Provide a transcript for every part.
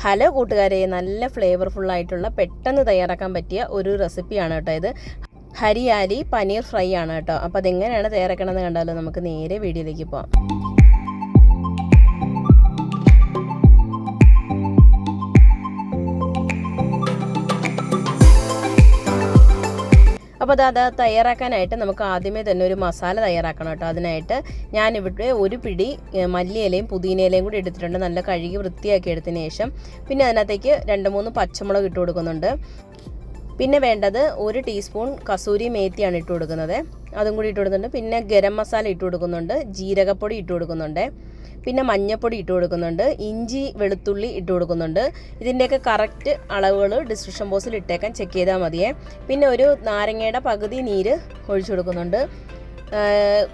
Hello കൂട്ടുകാരെ, നല്ല flavourful ആയിട്ടുള്ള പെട്ടെന്ന് തയ്യാറാക്കാൻ പറ്റിയ ഒരു റെസിപ്പിയാണ് കേട്ടോ ഇത്. ഹരിയാലി പനീർ ഫ്രൈ ആണ് കേട്ടോ. അപ്പോൾ അതെങ്ങനെയാണ് തയ്യാറാക്കണമെന്ന് കണ്ടാലോ, നമുക്ക് നേരെ വീഡിയോയിലേക്ക് പോകാം. അപ്പോൾ അത് തയ്യാറാക്കാനായിട്ട് നമുക്ക് ആദ്യമേ തന്നെ ഒരു മസാല തയ്യാറാക്കണം കേട്ടോ. അതിനായിട്ട് ഞാനിവിടെ ഒരു പിടി മല്ലിയിലയും പുതിനയിലയും കൂടി എടുത്തിട്ടുണ്ട്. നല്ല കഴുകി വൃത്തിയാക്കി എടുത്തതിന് ശേഷം പിന്നെ അതിനകത്തേക്ക് 2-3 പച്ചമുളക് ഇട്ട് കൊടുക്കുന്നുണ്ട്. പിന്നെ വേണ്ടത് 1 ടീസ്പൂൺ കസൂരി മേത്തിയാണ് ഇട്ട് കൊടുക്കുന്നത്, അതും കൂടി ഇട്ട് കൊടുക്കുന്നുണ്ട്. പിന്നെ ഗരം മസാല ഇട്ട് കൊടുക്കുന്നുണ്ട്, ജീരകപ്പൊടി ഇട്ട് കൊടുക്കുന്നുണ്ട്, പിന്നെ മഞ്ഞൾപ്പൊടി ഇട്ട് കൊടുക്കുന്നുണ്ട്, ഇഞ്ചി വെളുത്തുള്ളി ഇട്ട് കൊടുക്കുന്നുണ്ട്. ഇതിൻ്റെയൊക്കെ കറക്റ്റ് അളവുകൾ ഡിസ്ക്രിപ്ഷൻ ബോക്സിൽ ഇട്ടേക്കാൻ ചെക്ക് ചെയ്താൽ മതിയേ. പിന്നെ ഒരു നാരങ്ങയുടെ പകുതി നീര് ഒഴിച്ചു കൊടുക്കുന്നുണ്ട്.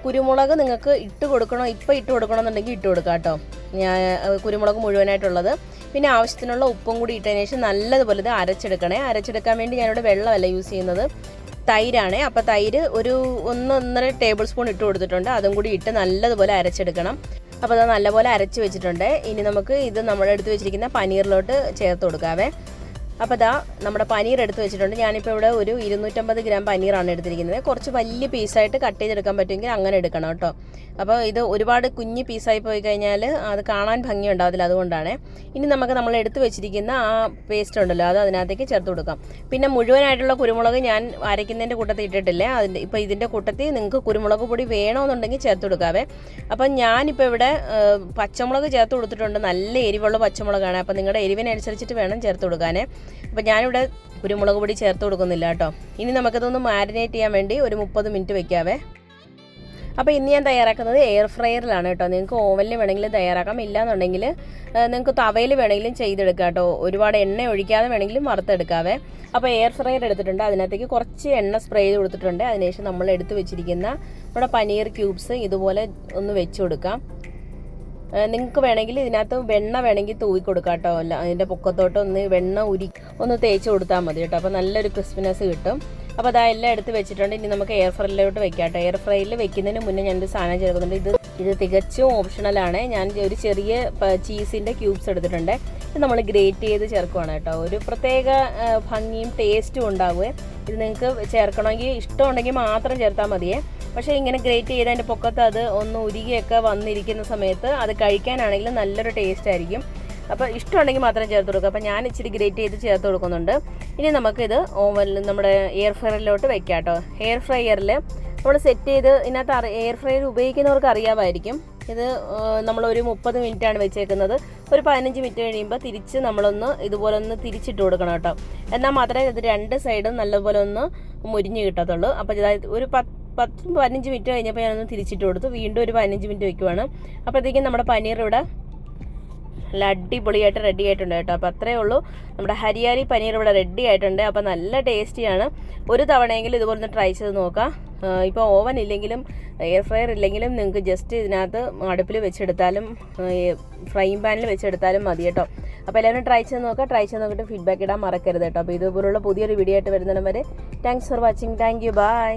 കുരുമുളക് നിങ്ങൾക്ക് ഇട്ട് കൊടുക്കണോ, ഇപ്പോൾ ഇട്ട് കൊടുക്കണമെന്നുണ്ടെങ്കിൽ ഇട്ട് കൊടുക്കാം കേട്ടോ. ഞാൻ കുരുമുളക് മുഴുവനായിട്ടുള്ളത്. പിന്നെ ആവശ്യത്തിനുള്ള ഉപ്പും കൂടി ഇട്ടതിന് ശേഷം നല്ലതുപോലെ ഇത് അരച്ചെടുക്കണേ. അരച്ചെടുക്കാൻ വേണ്ടി ഞാനിവിടെ വെള്ളമല്ല യൂസ് ചെയ്യുന്നത്, തൈരാണ്. അപ്പോൾ തൈര് ഒരു 1-1.5 ടേബിൾ സ്പൂൺ ഇട്ട് കൊടുത്തിട്ടുണ്ട്. അതും കൂടി ഇട്ട് നല്ലതുപോലെ അരച്ചെടുക്കണം. അപ്പോൾ അത് നല്ലപോലെ അരച്ച് വെച്ചിട്ടുണ്ട്. ഇനി നമുക്ക് ഇത് നമ്മുടെ എടുത്ത് വെച്ചിരിക്കുന്ന പനീറിലോട്ട് ചേർത്ത് കൊടുക്കാവേ. അപ്പോൾ നമ്മുടെ പനീർ എടുത്ത് വെച്ചിട്ടുണ്ട്. ഞാനിപ്പോൾ ഇവിടെ ഒരു 250 ഗ്രാം പനീറാണ് എടുത്തിരിക്കുന്നത്. കുറച്ച് വലിയ പീസായിട്ട് കട്ട് ചെയ്തെടുക്കാൻ പറ്റുമെങ്കിൽ അങ്ങനെ എടുക്കണം കേട്ടോ. അപ്പോൾ ഇത് ഒരുപാട് കുഞ്ഞ് പീസായി പോയി കഴിഞ്ഞാൽ അത് കാണാൻ ഭംഗി ഉണ്ടാവില്ല, അതുകൊണ്ടാണ്. ഇനി നമ്മൾ എടുത്ത് വെച്ചിരിക്കുന്ന ആ പേസ്റ്റ് ഉണ്ടല്ലോ, അത് അതിനകത്തേക്ക് ചേർത്ത് കൊടുക്കാം. പിന്നെ മുഴുവനായിട്ടുള്ള കുരുമുളക് ഞാൻ അരയ്ക്കുന്നതിൻ്റെ കൂട്ടത്തിൽ ഇട്ടിട്ടില്ലേ, ഇപ്പോൾ ഇതിൻ്റെ കൂട്ടത്തിൽ നിങ്ങൾക്ക് കുരുമുളക് പൊടി വേണമെന്നുണ്ടെങ്കിൽ ചേർത്ത് കൊടുക്കാവേ. അപ്പം ഞാനിപ്പോൾ ഇവിടെ പച്ചമുളക് ചേർത്ത് കൊടുത്തിട്ടുണ്ട്. നല്ല എരിവുള്ള പച്ചമുളകാണ്. അപ്പോൾ നിങ്ങളുടെ എരിവിനനുസരിച്ചിട്ട് വേണം ചേർത്ത് കൊടുക്കാനേ. അപ്പോൾ ഞാനിവിടെ കുരുമുളക് പൊടി ചേർത്ത് കൊടുക്കുന്നില്ല കേട്ടോ. ഇനി നമുക്കതൊന്ന് മാരിനേറ്റ് ചെയ്യാൻ വേണ്ടി ഒരു 30 മിനിറ്റ് വെക്കാവേ. അപ്പോൾ ഇന്ന് ഞാൻ തയ്യാറാക്കുന്നത് എയർ ഫ്രയറിലാണ് കേട്ടോ. നിങ്ങൾക്ക് ഓവനിൽ വേണമെങ്കിലും തയ്യാറാക്കാം, ഇല്ലാന്നുണ്ടെങ്കിൽ നിങ്ങൾക്ക് തവയിൽ വേണമെങ്കിലും ചെയ്തെടുക്കാം കേട്ടോ. ഒരുപാട് എണ്ണ ഒഴിക്കാതെ വേണമെങ്കിലും വറുത്തെടുക്കാവേ. അപ്പോൾ എയർ ഫ്രയർ എടുത്തിട്ടുണ്ട്. അതിനകത്തേക്ക് കുറച്ച് എണ്ണ സ്പ്രേ ചെയ്ത് കൊടുത്തിട്ടുണ്ട്. അതിനുശേഷം നമ്മൾ എടുത്ത് വെച്ചിരിക്കുന്ന നമ്മുടെ പനീർ ക്യൂബ്സ് ഇതുപോലെ ഒന്ന് വെച്ച് കൊടുക്കാം. നിങ്ങൾക്ക് വേണമെങ്കിൽ ഇതിനകത്ത് വെണ്ണ വേണമെങ്കിൽ തൂവി കൊടുക്കാം കേട്ടോ. അല്ല, അതിൻ്റെ പൊക്കത്തോട്ട് വെണ്ണ ഒന്ന് തേച്ച് കൊടുത്താൽ മതി കേട്ടോ. അപ്പോൾ നല്ലൊരു ക്രിസ്പിനെസ് കിട്ടും. അപ്പോൾ അതെല്ലാം എടുത്ത് വെച്ചിട്ടുണ്ട്. ഇനി നമുക്ക് എയർ ഫ്രൈയിലോട്ട് വെക്കാം കേട്ടോ. എയർ ഫ്രൈയിൽ വെക്കുന്നതിന് മുന്നേ ഞാനൊരു സാധനം ചേർക്കുന്നുണ്ട്. ഇത് തികച്ചും ഓപ്ഷണലാണ്. ഞാൻ ഒരു ചെറിയ ചീസിൻ്റെ ക്യൂബ്സ് എടുത്തിട്ടുണ്ട്. ഇത് നമ്മൾ ഗ്രേറ്റ് ചെയ്ത് ചേർക്കുവാണ് കേട്ടോ. ഒരു പ്രത്യേക ഭംഗിയും ടേസ്റ്റും ഉണ്ടാവുകയെ. ഇത് നിങ്ങൾക്ക് ചേർക്കണമെങ്കിൽ ഇഷ്ടമുണ്ടെങ്കിൽ മാത്രം ചേർത്താൽ മതിയേ. പക്ഷേ ഇങ്ങനെ ഗ്രേറ്റ് ചെയ്തതിൻ്റെ പൊക്കത്ത് അത് ഒന്ന് ഉരുകിയൊക്കെ വന്നിരിക്കുന്ന സമയത്ത് അത് കഴിക്കാനാണെങ്കിലും നല്ലൊരു ടേസ്റ്റ് ആയിരിക്കും. അപ്പോൾ ഇഷ്ടമുണ്ടെങ്കിൽ മാത്രം ചേർത്ത് കൊടുക്കുക. അപ്പോൾ ഞാൻ ഇച്ചിരി ഗ്രേറ്റ് ചെയ്ത് ചേർത്ത് കൊടുക്കുന്നുണ്ട്. ഇനി നമുക്കിത് ഓവനിൽ നമ്മുടെ എയർ ഫ്രയറിലോട്ട് വെക്കാം കേട്ടോ. എയർ ഫ്രയറിൽ നമ്മൾ സെറ്റ് ചെയ്ത് ഇതിനകത്ത് എയർ ഫ്രയർ ഉപയോഗിക്കുന്നവർക്ക് അറിയാമായിരിക്കും. ഇത് നമ്മളൊരു 30 മിനിറ്റാണ് വെച്ചേക്കുന്നത്. ഒരു 15 മിനിറ്റ് കഴിയുമ്പോൾ തിരിച്ച് ഇതുപോലെ ഒന്ന് തിരിച്ചിട്ട് കൊടുക്കണം കേട്ടോ. എന്നാൽ മാത്രമേ ഇത് 2 സൈഡും നല്ലപോലെ ഒന്ന് മുരിഞ്ഞ് കിട്ടത്തുള്ളൂ. അപ്പോൾ ഇതായത് ഒരു 10-15 മിനിറ്റ് കഴിഞ്ഞപ്പോൾ ഞാനൊന്ന് തിരിച്ചിട്ട് കൊടുത്തു. വീണ്ടും ഒരു 15 മിനിറ്റ് വയ്ക്കുവാണ്. അപ്പോഴത്തേക്കും നമ്മുടെ പനീർ ഇവിടെ നല്ല അടിപൊളിയായിട്ട് റെഡി ആയിട്ടുണ്ട് കേട്ടോ. അപ്പോൾ അത്രയേ ഉള്ളൂ, നമ്മുടെ ഹരിയാലി പനീർ ഇവിടെ റെഡി ആയിട്ടുണ്ട്. അപ്പോൾ നല്ല ടേസ്റ്റിയാണ്. ഒരു തവണയെങ്കിലും ഇതുപോലെ ഒന്ന് ട്രൈ ചെയ്ത് നോക്കാം. ഇപ്പോൾ ഓവൻ ഇല്ലെങ്കിലും എയർ ഫ്രയർ ഇല്ലെങ്കിലും നിങ്ങൾക്ക് ജസ്റ്റ് ഇതിനകത്ത് അടുപ്പിൽ വെച്ചെടുത്താലും ഫ്രൈയിങ് പാനിൽ വെച്ചെടുത്താലും മതി കേട്ടോ. അപ്പോൾ എല്ലാവരും ട്രൈ ചെയ്ത് നോക്കുക. ട്രൈ ചെയ്ത് നോക്കിയിട്ട് ഫീഡ്ബാക്ക് ഇടാൻ മറക്കരുത് കേട്ടോ. അപ്പോൾ ഇതുപോലുള്ള പുതിയൊരു വീഡിയോ ആയിട്ട് വരുന്നിടം വരെ thanks for watching. Thank you. By.